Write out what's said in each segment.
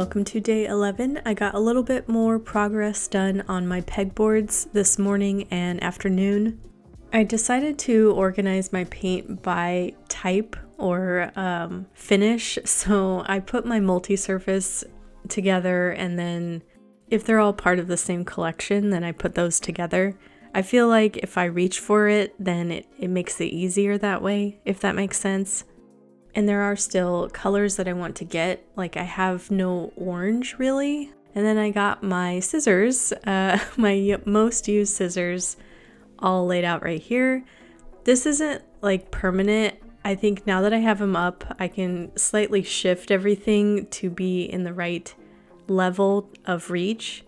welcome to day 11. I got a little bit more progress done on my pegboards this morning and afternoon. I decided to organize my paint by type or finish, so I put my multi-surface together, and then if they're all part of the same collection, then I put those together. I feel like if I reach for it, then it makes it easier that way, if that makes sense. And there are still colors that I want to get, like I have no orange really. And then I got my scissors, my most used scissors, all laid out right here. This isn't like permanent. I think now that I have them up, I can slightly shift everything to be in the right level of reach.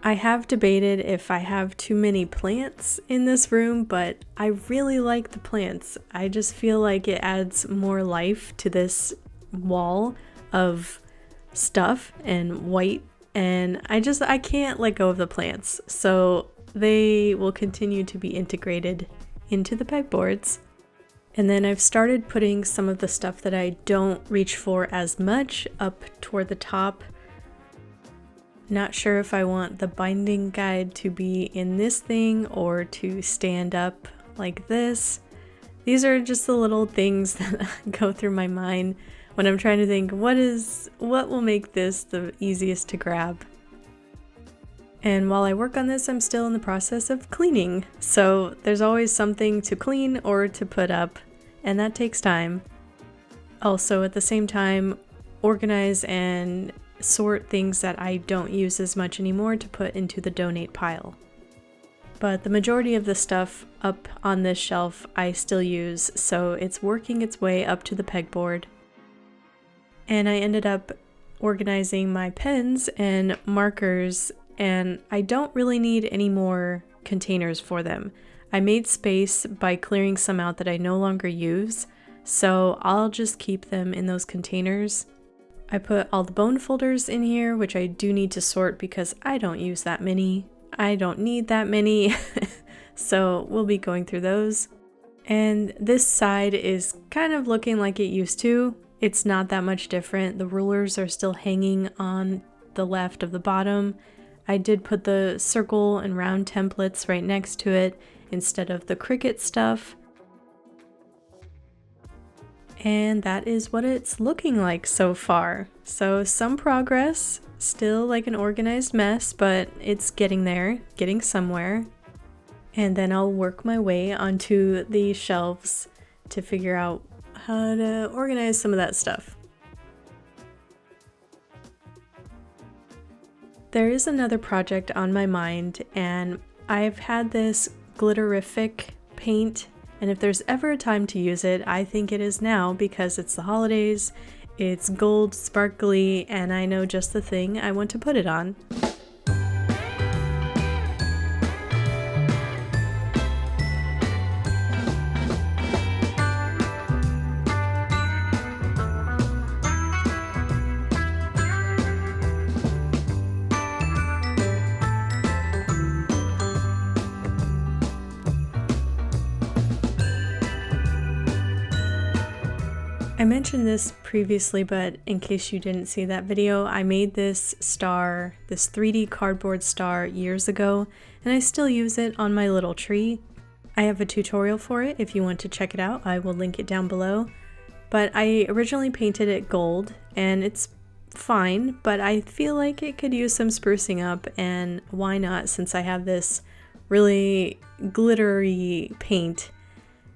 I have debated if I have too many plants in this room, but I really like the plants. I just feel like it adds more life to this wall of stuff and white, and I can't let go of the plants. So they will continue to be integrated into the pegboards. And then I've started putting some of the stuff that I don't reach for as much up toward the top. Not sure if I want the binding guide to be in this thing or to stand up like this. These are just the little things that go through my mind when I'm trying to think what will make this the easiest to grab. And while I work on this, I'm still in the process of cleaning. So there's always something to clean or to put up, and that takes time. Also, at the same time, organize and sort things that I don't use as much anymore to put into the donate pile. But the majority of the stuff up on this shelf I still use, so it's working its way up to the pegboard. And I ended up organizing my pens and markers, and I don't really need any more containers for them. I made space by clearing some out that I no longer use, so I'll just keep them in those containers. I put all the bone folders in here, which I do need to sort because I don't use that many. I don't need that many, so we'll be going through those. And this side is kind of looking like it used to. It's not that much different. The rulers are still hanging on the left of the bottom. I did put the circle and round templates right next to it instead of the Cricut stuff. And that is what it's looking like so far. So some progress, still like an organized mess, but it's getting there, getting somewhere. And then I'll work my way onto the shelves to figure out how to organize some of that stuff. There is another project on my mind, and I've had this glitterific paint, and if there's ever a time to use it, I think it is now because it's the holidays, it's gold, sparkly, and I know just the thing I want to put it on. I mentioned this previously, but in case you didn't see that video, I made this star, this 3D cardboard star years ago, and I still use it on my little tree. I have a tutorial for it if you want to check it out. I will link it down below. But I originally painted it gold, and it's fine, but I feel like it could use some sprucing up, and why not since I have this really glittery paint.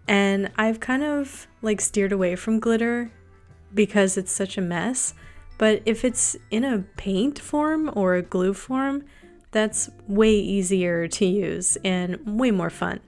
And I've kind of like steered away from glitter because it's such a mess. But if it's in a paint form or a glue form, that's way easier to use and way more fun.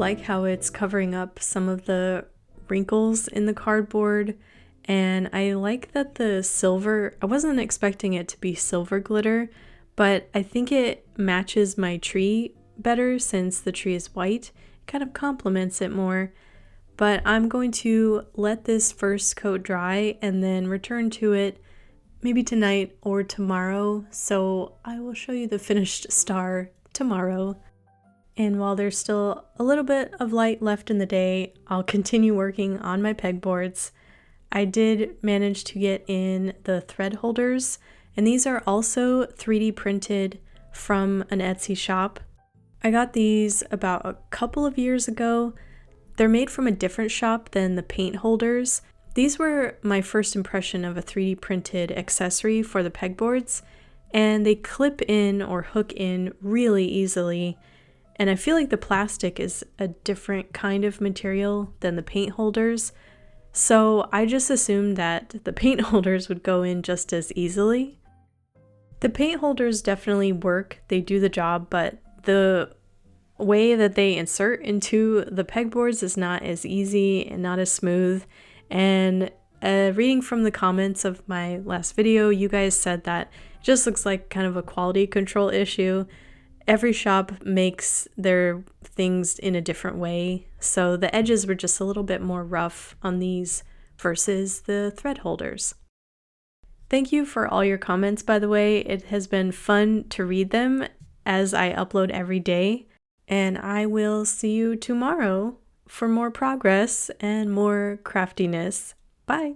like how it's covering up some of the wrinkles in the cardboard, and I like that the silver, I wasn't expecting it to be silver glitter, but I think it matches my tree better since the tree is white. It kind of complements it more. But I'm going to let this first coat dry and then return to it maybe tonight or tomorrow. So I will show you the finished star tomorrow. And while there's still a little bit of light left in the day, I'll continue working on my pegboards. I did manage to get in the thread holders, and these are also 3D printed from an Etsy shop. I got these about a couple of years ago. They're made from a different shop than the paint holders. These were my first impression of a 3D printed accessory for the pegboards, and they clip in or hook in really easily. And I feel like the plastic is a different kind of material than the paint holders, so I just assumed that the paint holders would go in just as easily. The paint holders definitely work, they do the job, but the way that they insert into the pegboards is not as easy and not as smooth. And reading from the comments of my last video, you guys said that it just looks like kind of a quality control issue. Every shop makes their things in a different way, so the edges were just a little bit more rough on these versus the thread holders. Thank you for all your comments, by the way. It has been fun to read them as I upload every day, and I will see you tomorrow for more progress and more craftiness. Bye!